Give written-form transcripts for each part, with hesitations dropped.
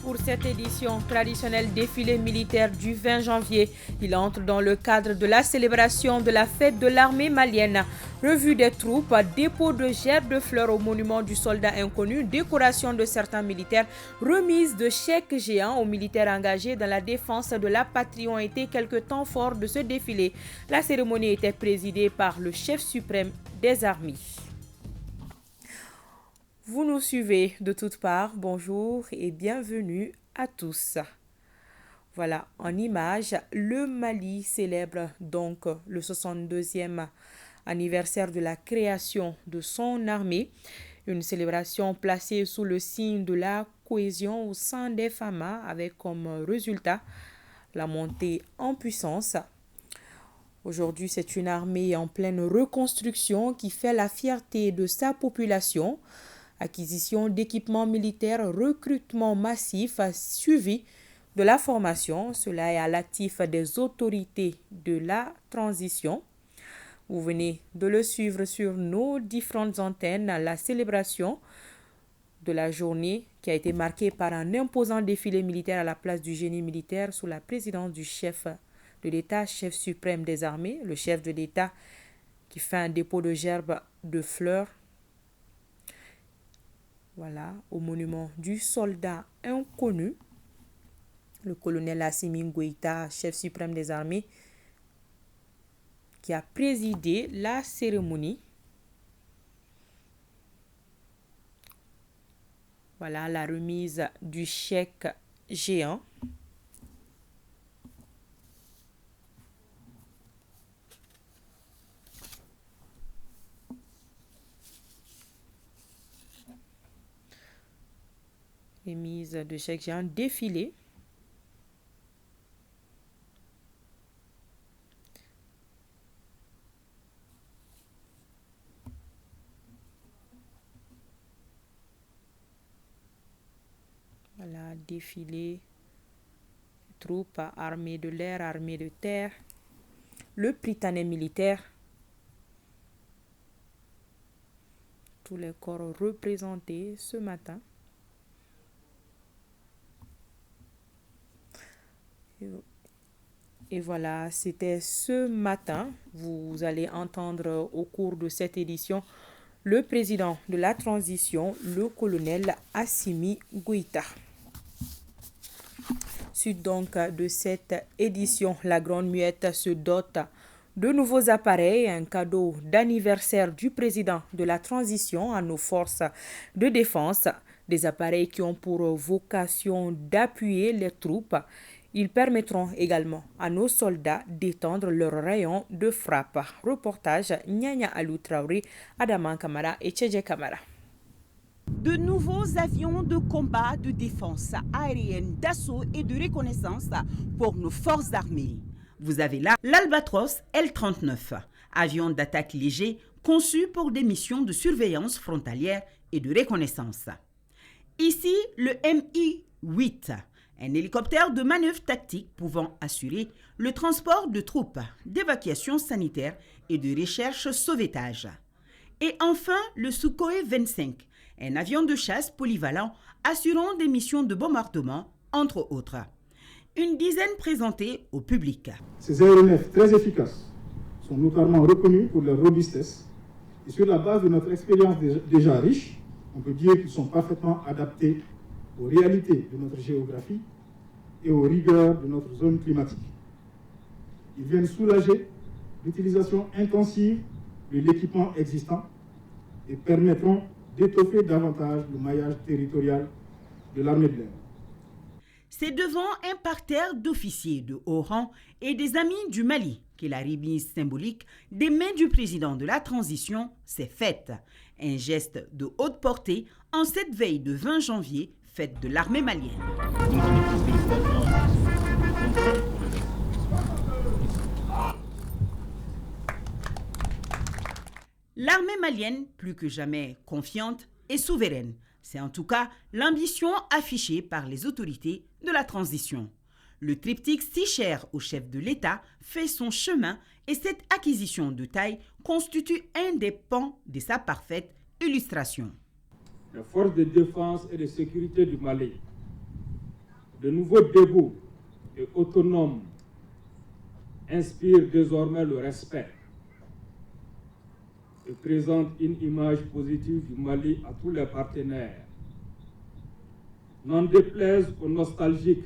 Pour cette édition traditionnelle défilé militaire du 20 janvier, il entre dans le cadre de la célébration de la fête de l'armée malienne. Revue des troupes, dépôt de gerbes de fleurs au monument du soldat inconnu, décoration de certains militaires, remise de chèques géants aux militaires engagés dans la défense de la patrie ont été quelques temps forts de ce défilé. La cérémonie était présidée par le chef suprême des armées. Vous nous suivez de toutes parts, bonjour et bienvenue à tous. Voilà, en image, le Mali célèbre donc le 62e anniversaire de la création de son armée, une célébration placée sous le signe de la cohésion au sein des FAMA avec comme résultat la montée en puissance. Aujourd'hui, c'est une armée en pleine reconstruction qui fait la fierté de sa population. Acquisition d'équipements militaires, recrutement massif suivi de la formation. Cela est à l'actif des autorités de la transition. Vous venez de le suivre sur nos différentes antennes, la célébration de la journée qui a été marquée par un imposant défilé militaire à la place du génie militaire sous la présidence du chef de l'État, chef suprême des armées, le chef de l'État qui fait un dépôt de gerbes de fleurs. Voilà, au monument du soldat inconnu, le colonel Assimi Goïta, chef suprême des armées, qui a présidé la cérémonie. Voilà la remise du chèque géant. Remise de chèque géant, défilé. Voilà, défilé. Troupes, armée de l'air, armée de terre. Le Prytanée militaire. Tous les corps représentés ce matin. Et voilà, c'était ce matin. Vous allez entendre au cours de cette édition le président de la transition, le colonel Assimi Goïta. Suite donc de cette édition, la Grande Muette se dote de nouveaux appareils, un cadeau d'anniversaire du président de la transition à nos forces de défense, des appareils qui ont pour vocation d'appuyer les troupes. Ils permettront également à nos soldats d'étendre leur rayon de frappe. Reportage Nyanya Alou Traoré, Adaman Kamara et Tchédje Kamara. De nouveaux avions de combat, de défense aérienne, d'assaut et de reconnaissance pour nos forces armées. Vous avez là l'Albatros L-39, avion d'attaque léger conçu pour des missions de surveillance frontalière et de reconnaissance. Ici, le Mi-8, un hélicoptère de manœuvre tactique pouvant assurer le transport de troupes, d'évacuation sanitaire et de recherche-sauvetage. Et enfin, le Sukhoi 25, un avion de chasse polyvalent assurant des missions de bombardement, entre autres. Une dizaine présentée au public. Ces aéronefs très efficaces sont notamment reconnus pour leur robustesse et sur la base de notre expérience déjà riche, on peut dire qu'ils sont parfaitement adaptés aux réalités de notre géographie et aux rigueurs de notre zone climatique. Ils viennent soulager l'utilisation intensive de l'équipement existant et permettront d'étoffer davantage le maillage territorial de l'armée de l'air. C'est devant un parterre d'officiers de haut rang et des amis du Mali que la remise symbolique des mains du président de la transition s'est faite. Un geste de haute portée en cette veille de 20 janvier, fête de l'armée malienne. L'armée malienne, plus que jamais confiante et souveraine, c'est en tout cas l'ambition affichée par les autorités de la transition. Le triptyque si cher au chef de l'État fait son chemin et cette acquisition de taille constitue un des pans de sa parfaite illustration. Les forces de défense et de sécurité du Mali De nouveaux dégoûts et autonomes inspirent désormais le respect et présentent une image positive du Mali à tous les partenaires. N'en déplaise aux nostalgiques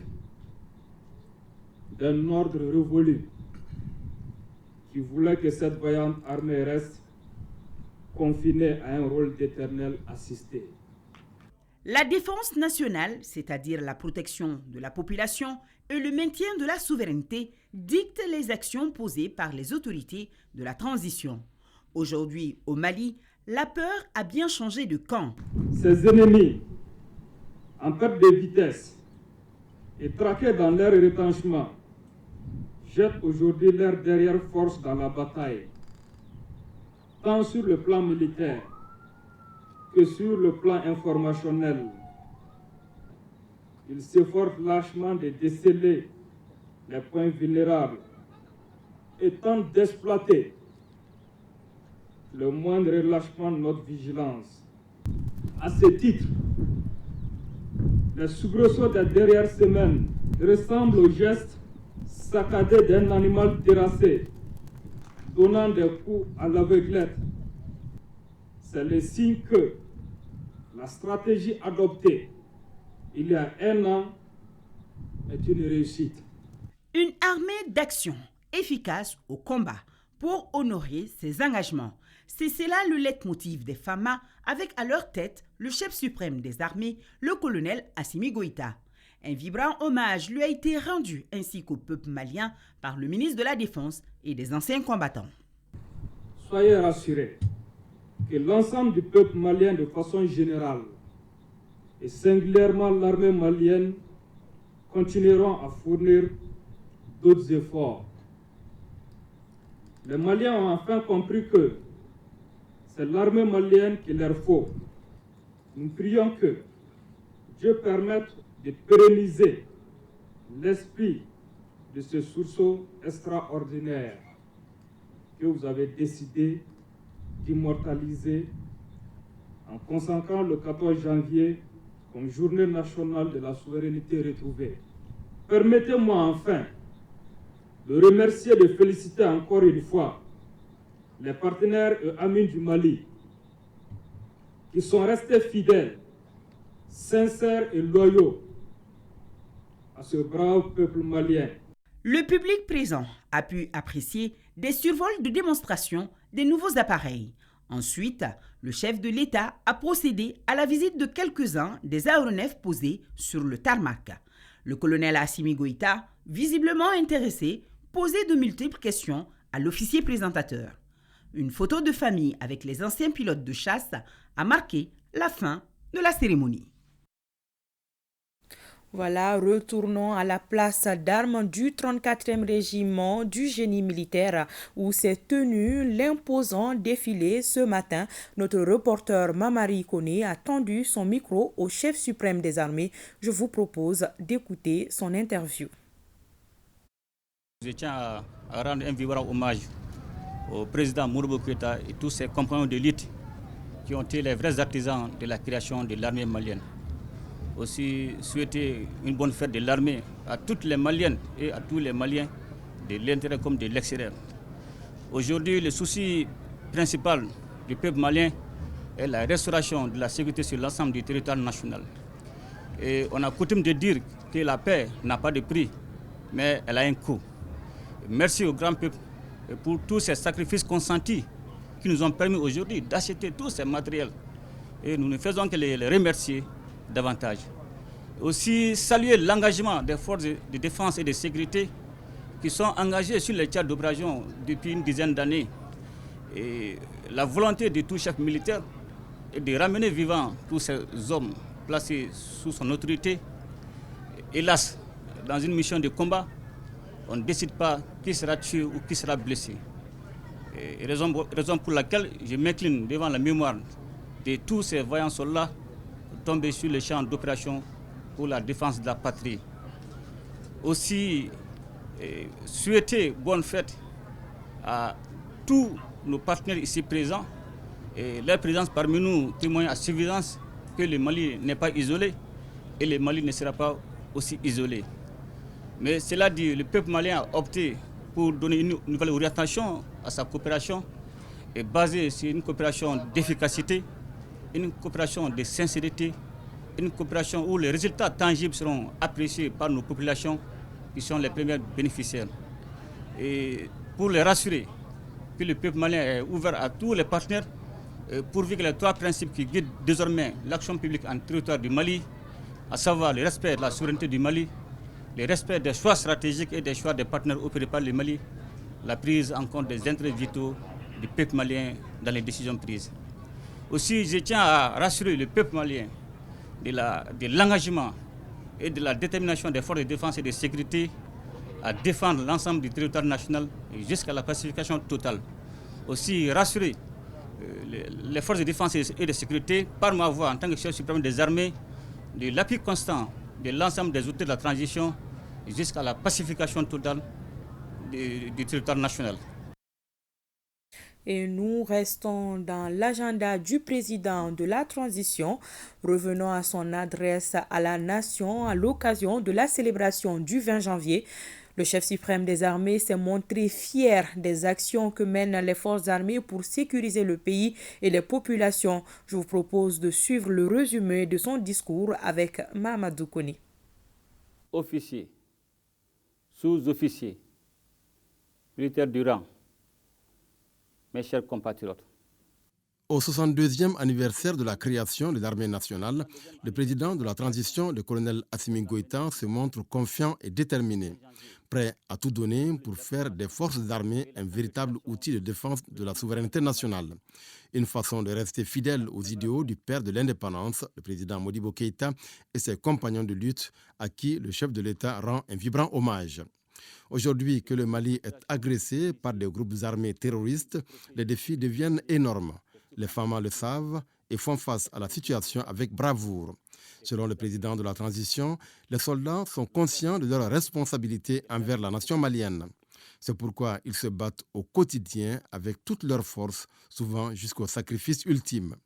d'un ordre révolu qui voulait que cette vaillante armée reste confinée à un rôle d'éternel assisté. La défense nationale, c'est-à-dire la protection de la population et le maintien de la souveraineté, dictent les actions posées par les autorités de la transition. Aujourd'hui, au Mali, la peur a bien changé de camp. Ces ennemis, en perte de vitesse et traqués dans leur retranchement, jettent aujourd'hui leur dernière force dans la bataille, tant sur le plan militaire que sur le plan informationnel. Ils s'efforcent lâchement de déceler les points vulnérables et tentent d'exploiter le moindre relâchement de notre vigilance. À ce titre, les soubresauts des dernières semaines ressemblent aux gestes saccadés d'un animal terrassé, donnant des coups à l'aveuglette. C'est le signe que la stratégie adoptée il y a un an est une réussite. Une armée d'action efficace au combat pour honorer ses engagements. C'est cela le leitmotiv des FAMA, avec à leur tête le chef suprême des armées, le colonel Assimi Goïta. Un vibrant hommage lui a été rendu ainsi qu'au peuple malien par le ministre de la Défense et des anciens combattants. Soyez rassurés que l'ensemble du peuple malien de façon générale et singulièrement l'armée malienne continueront à fournir d'autres efforts. Les Maliens ont enfin compris que c'est l'armée malienne qu'il leur faut. Nous prions que Dieu permette de pérenniser l'esprit de ce sursaut extraordinaire que vous avez décidé d'immortaliser en consacrant le 14 janvier comme journée nationale de la souveraineté retrouvée. Permettez-moi enfin de remercier et de féliciter encore une fois les partenaires et amis du Mali qui sont restés fidèles, sincères et loyaux à ce brave peuple malien. Le public présent a pu apprécier des survols de démonstration des nouveaux appareils. Ensuite, le chef de l'État a procédé à la visite de quelques-uns des aéronefs posés sur le tarmac. Le colonel Assimi Goïta, visiblement intéressé, posait de multiples questions à l'officier présentateur. Une photo de famille avec les anciens pilotes de chasse a marqué la fin de la cérémonie. Voilà, retournons à la place d'armes du 34e régiment du génie militaire où s'est tenu l'imposant défilé ce matin. Notre reporter Mamari Kone a tendu son micro au chef suprême des armées. Je vous propose d'écouter son interview. Je tiens à rendre un vibrant hommage au président Modibo Keïta et tous ses compagnons d'élite qui ont été les vrais artisans de la création de l'armée malienne. Aussi souhaiter une bonne fête de l'armée à toutes les Maliennes et à tous les Maliens de l'intérieur comme de l'extérieur. Aujourd'hui, le souci principal du peuple malien est la restauration de la sécurité sur l'ensemble du territoire national. Et on a coutume de dire que la paix n'a pas de prix, mais elle a un coût. Merci au grand peuple pour tous ces sacrifices consentis qui nous ont permis aujourd'hui d'acheter tous ces matériels. Et nous ne faisons que les remercier davantage. Aussi saluer l'engagement des forces de défense et de sécurité qui sont engagées sur les théâtres d'opération depuis une dizaine d'années. Et la volonté de tout chef militaire est de ramener vivants tous ces hommes placés sous son autorité. Hélas, dans une mission de combat, on ne décide pas qui sera tué ou qui sera blessé. Et raison pour laquelle je m'incline devant la mémoire de tous ces vaillants soldats tombés sur les champs d'opération pour la défense de la patrie. Aussi, souhaiter bonne fête à tous nos partenaires ici présents. Et leur présence parmi nous témoigne à suffisance que le Mali n'est pas isolé et le Mali ne sera pas aussi isolée. Mais cela dit, le peuple malien a opté pour donner une nouvelle orientation à sa coopération et basée sur une coopération d'efficacité, une coopération de sincérité, une coopération où les résultats tangibles seront appréciés par nos populations qui sont les premières bénéficiaires. Et pour les rassurer que le peuple malien est ouvert à tous les partenaires, pourvu que les 3 principes qui guident désormais l'action publique en territoire du Mali, à savoir le respect de la souveraineté du Mali, le respect des choix stratégiques et des choix des partenaires opérés par le Mali, la prise en compte des intérêts vitaux du peuple malien dans les décisions prises. Aussi, je tiens à rassurer le peuple malien de l'engagement et de la détermination des forces de défense et de sécurité à défendre l'ensemble du territoire national jusqu'à la pacification totale. Aussi, rassurer les forces de défense et de sécurité par ma voix en tant que chef suprême des armées de l'appui constant de l'ensemble des outils de la transition jusqu'à la pacification totale du territoire national. Et nous restons dans l'agenda du président de la transition. Revenons à son adresse à la nation à l'occasion de la célébration du 20 janvier. Le chef suprême des armées s'est montré fier des actions que mènent les forces armées pour sécuriser le pays et les populations. Je vous propose de suivre le résumé de son discours avec Mahamadou Koni. Officiers, sous-officiers, militaires du rang, mes chers compatriotes. Au 62e anniversaire de la création de l'armée nationale, le président de la transition, le colonel Assimi Goïta, se montre confiant et déterminé, prêt à tout donner pour faire des forces armées un véritable outil de défense de la souveraineté nationale. Une façon de rester fidèle aux idéaux du père de l'indépendance, le président Modibo Keïta, et ses compagnons de lutte à qui le chef de l'État rend un vibrant hommage. Aujourd'hui que le Mali est agressé par des groupes armés terroristes, les défis deviennent énormes. Les femmes le savent et font face à la situation avec bravoure. Selon le président de la transition, les soldats sont conscients de leurs responsabilités envers la nation malienne. C'est pourquoi ils se battent au quotidien avec toute leur force, souvent jusqu'au sacrifice ultime.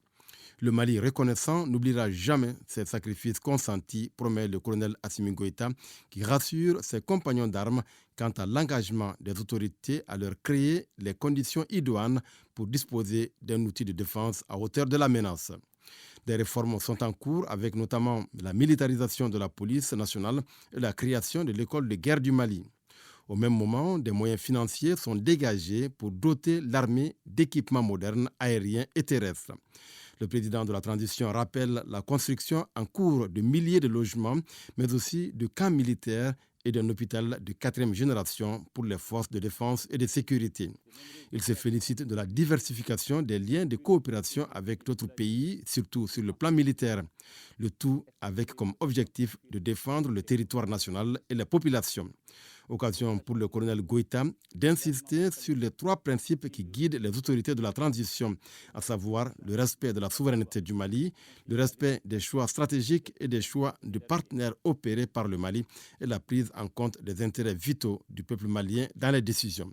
Le Mali reconnaissant n'oubliera jamais ces sacrifices consentis, promet le colonel Assimi Goïta, qui rassure ses compagnons d'armes quant à l'engagement des autorités à leur créer les conditions idoines pour disposer d'un outil de défense à hauteur de la menace. Des réformes sont en cours avec notamment la militarisation de la police nationale et la création de l'école de guerre du Mali. Au même moment, des moyens financiers sont dégagés pour doter l'armée d'équipements modernes aériens et terrestres. Le président de la transition rappelle la construction en cours de milliers de logements, mais aussi de camps militaires et d'un hôpital de 4e génération pour les forces de défense et de sécurité. Il se félicite de la diversification des liens de coopération avec d'autres pays, surtout sur le plan militaire. Le tout avec comme objectif de défendre le territoire national et la population. Occasion pour le colonel Goïta d'insister sur les 3 principes qui guident les autorités de la transition, à savoir le respect de la souveraineté du Mali, le respect des choix stratégiques et des choix de partenaires opérés par le Mali et la prise en compte des intérêts vitaux du peuple malien dans les décisions.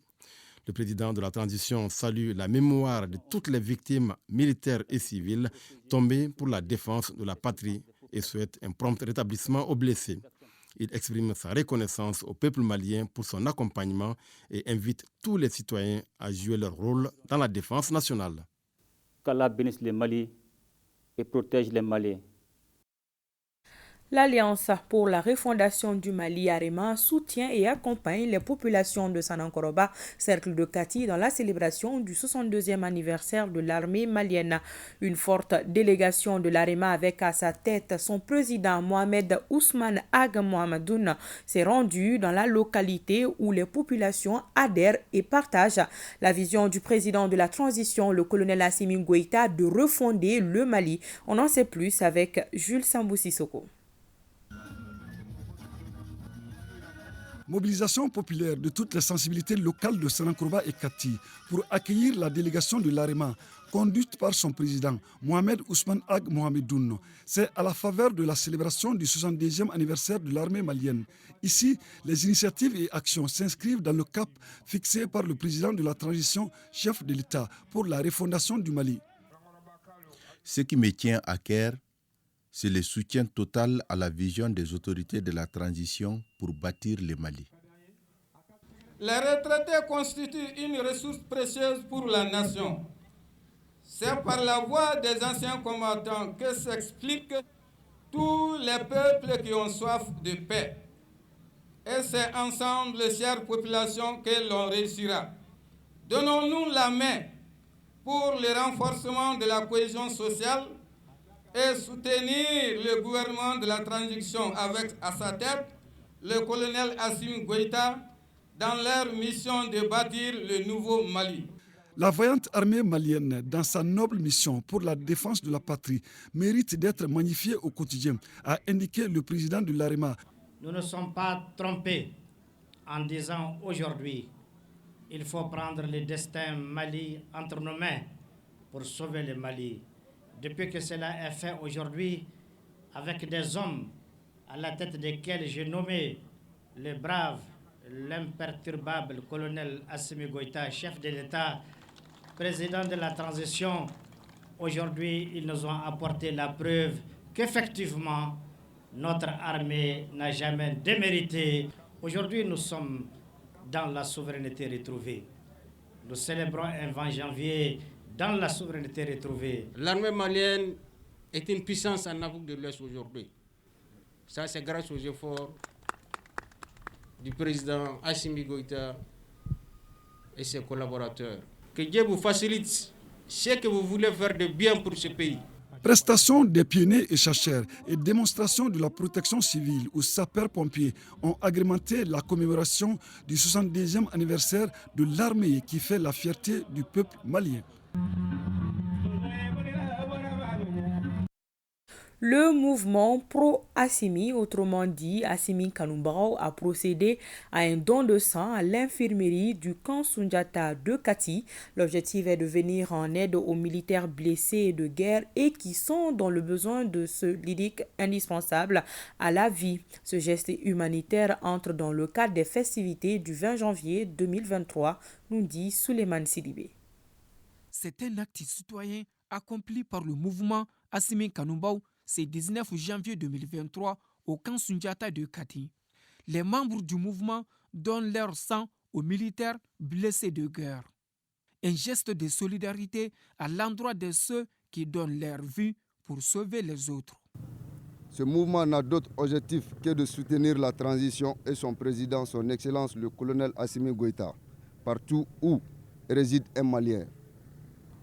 Le président de la transition salue la mémoire de toutes les victimes militaires et civiles tombées pour la défense de la patrie et souhaite un prompt rétablissement aux blessés. Il exprime sa reconnaissance au peuple malien pour son accompagnement et invite tous les citoyens à jouer leur rôle dans la défense nationale. Qu'Allah bénisse le Mali et protège les Maliens. L'Alliance pour la refondation du Mali, AREMA, soutient et accompagne les populations de Sanankoroba, cercle de Kati, dans la célébration du 62e anniversaire de l'armée malienne. Une forte délégation de l'AREMA avec à sa tête son président Mohamed Ousmane Ag Mohamedoun s'est rendue dans la localité où les populations adhèrent et partagent la vision du président de la transition, le colonel Assimi Goïta, de refonder le Mali. On en sait plus avec Jules Sambou-Sissoko. Mobilisation populaire de toutes les sensibilités locales de Sanankoroba et Kati pour accueillir la délégation de l'AREMA, conduite par son président, Mohamed Ousmane Ag Mohamedoun. C'est à la faveur de la célébration du 70e anniversaire de l'armée malienne. Ici, les initiatives et actions s'inscrivent dans le cap fixé par le président de la transition, chef de l'État, pour la refondation du Mali. Ce qui me tient à cœur, c'est le soutien total à la vision des autorités de la transition pour bâtir le Mali. Les retraités constituent une ressource précieuse pour la nation. C'est par la voix des anciens combattants que s'expliquent tous les peuples qui ont soif de paix. Et c'est ensemble, chères populations, que l'on réussira. Donnons-nous la main pour le renforcement de la cohésion sociale et soutenir le gouvernement de la transition avec à sa tête le colonel Assimi Goïta dans leur mission de bâtir le nouveau Mali. La vaillante armée malienne, dans sa noble mission pour la défense de la patrie, mérite d'être magnifiée au quotidien, a indiqué le président de l'AREMA. Nous ne sommes pas trompés en disant aujourd'hui, il faut prendre le destin Mali entre nos mains pour sauver le Mali. Depuis que cela est fait aujourd'hui, avec des hommes à la tête desquels j'ai nommé le brave, l'imperturbable colonel Assimi Goïta, chef de l'État, président de la transition, aujourd'hui, ils nous ont apporté la preuve qu'effectivement, notre armée n'a jamais démérité. Aujourd'hui, nous sommes dans la souveraineté retrouvée. Nous célébrons un 20 janvier dans la souveraineté retrouvée. L'armée malienne est une puissance en Afrique de l'Ouest aujourd'hui. Ça, c'est grâce aux efforts du président Assimi Goïta et ses collaborateurs. Que Dieu vous facilite ce que vous voulez faire de bien pour ce pays. Prestation des pionniers et chercheurs et démonstration de la protection civile aux sapeurs-pompiers ont agrémenté la commémoration du 70e anniversaire de l'armée qui fait la fierté du peuple malien. Le mouvement pro-Assimi, autrement dit Assimi Kanoumbao, a procédé à un don de sang à l'infirmerie du camp Sundiata de Kati. L'objectif est de venir en aide aux militaires blessés de guerre et qui sont dans le besoin de ce lyrique indispensable à la vie. Ce geste humanitaire entre dans le cadre des festivités du 20 janvier 2023, nous dit Souleymane Sidibé. C'est un acte citoyen accompli par le mouvement Assimi Kanoumbao ce 19 janvier 2023 au camp Sundiata de Kati. Les membres du mouvement donnent leur sang aux militaires blessés de guerre. Un geste de solidarité à l'endroit de ceux qui donnent leur vie pour sauver les autres. Ce mouvement n'a d'autre objectif que de soutenir la transition et son président, son Excellence le colonel Assimi Goïta, partout où réside un Malien.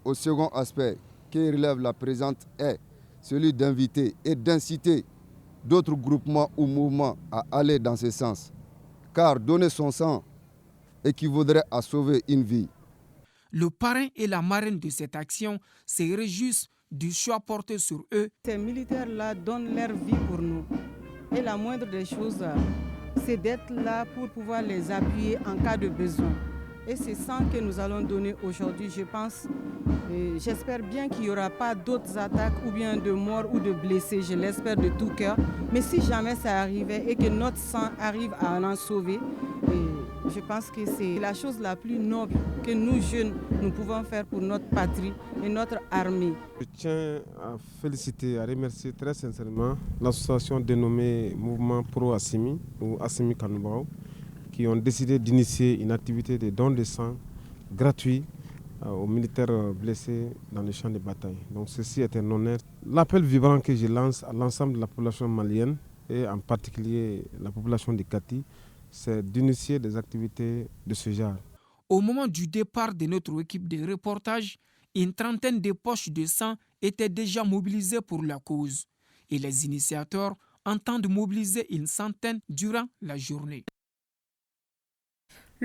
Au second aspect qui relève la présente est celui d'inviter et d'inciter d'autres groupements ou mouvements à aller dans ce sens. Car donner son sang équivaudrait à sauver une vie. Le parrain et la marraine de cette action se réjouissent du choix porté sur eux. Ces militaires-là donnent leur vie pour nous. Et la moindre des choses, c'est d'être là pour pouvoir les appuyer en cas de besoin. Et c'est ça que nous allons donner aujourd'hui, je pense. J'espère bien qu'il n'y aura pas d'autres attaques ou bien de morts ou de blessés, je l'espère de tout cœur. Mais si jamais ça arrivait et que notre sang arrive à en sauver, je pense que c'est la chose la plus noble que nous jeunes, nous pouvons faire pour notre patrie et notre armée. Je tiens à féliciter, à remercier très sincèrement l'association dénommée Mouvement Pro-Assimi ou Assimi Kanoumbao, qui ont décidé d'initier une activité de don de sang gratuit aux militaires blessés dans les champs de bataille. Donc ceci est un honneur. L'appel vibrant que je lance à l'ensemble de la population malienne et en particulier la population de Kati, c'est d'initier des activités de ce genre. Au moment du départ de notre équipe de reportage, une trentaine de poches de sang étaient déjà mobilisées pour la cause et les initiateurs entendent mobiliser une centaine durant la journée.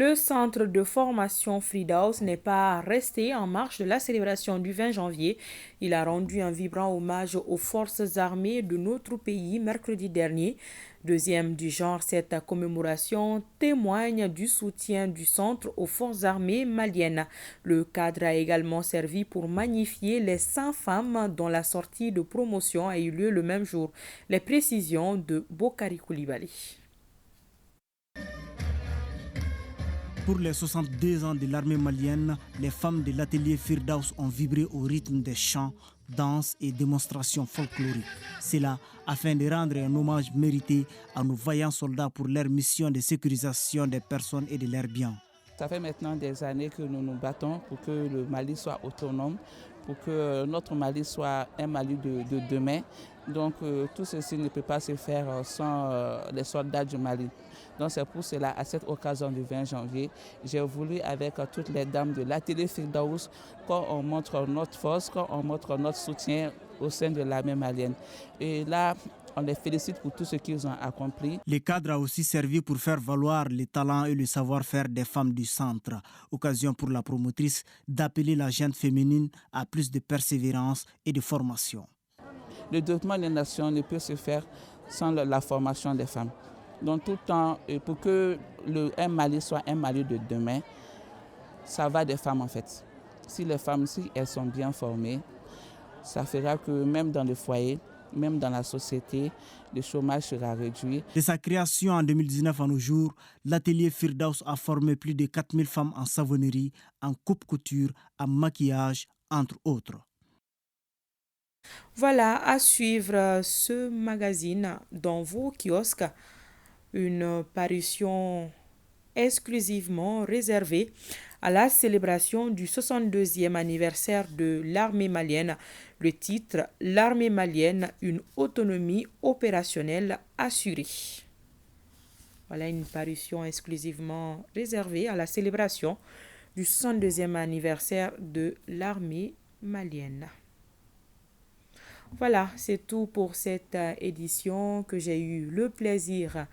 Le centre de formation Fridaus n'est pas resté en marge de la célébration du 20 janvier. Il a rendu un vibrant hommage aux forces armées de notre pays mercredi dernier. Deuxième du genre, cette commémoration témoigne du soutien du centre aux forces armées maliennes. Le cadre a également servi pour magnifier les 100 femmes dont la sortie de promotion a eu lieu le même jour. Les précisions de Bokari Koulibaly. Pour les 62 ans de l'armée malienne, les femmes de l'atelier Firdaus ont vibré au rythme des chants danses et démonstrations folkloriques. C'est là afin de rendre un hommage mérité à nos vaillants soldats pour leur mission de sécurisation des personnes et de leurs biens. Ça fait maintenant des années que nous nous battons pour que le Mali soit autonome, pour que notre Mali soit un Mali de demain. Donc tout ceci ne peut pas se faire sans les soldats du Mali. Donc c'est pour cela, à cette occasion du 20 janvier, j'ai voulu avec toutes les dames de l'atelier Firdaus qu'on montre notre force, qu'on montre notre soutien au sein de l'armée malienne. Et là, on les félicite pour tout ce qu'ils ont accompli. Le cadre a aussi servi pour faire valoir les talents et le savoir-faire des femmes du centre. Occasion pour la promotrice d'appeler la gente féminine à plus de persévérance et de formation. Le développement des nations ne peut se faire sans la formation des femmes. Donc tout le temps, pour que un Mali soit un Mali de demain, ça va des femmes en fait. Si les femmes, si elles sont bien formées, ça fera que même dans le foyer, même dans la société, le chômage sera réduit. De sa création en 2019 à nos jours, l'atelier Firdaus a formé plus de 4000 femmes en savonnerie, en coupe-couture, en maquillage, entre autres. Voilà, à suivre ce magazine dans vos kiosques, une parution exclusivement réservée à la célébration du 62e anniversaire de l'armée malienne. Le titre « L'armée malienne, une autonomie opérationnelle assurée ». Voilà une parution exclusivement réservée à la célébration du 62e anniversaire de l'armée malienne. Voilà, c'est tout pour cette édition que j'ai eu le plaisir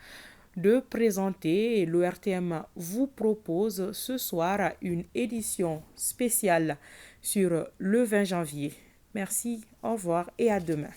de présenter. Et l'ORTM vous propose ce soir une édition spéciale sur le 20 janvier. Merci, au revoir et à demain.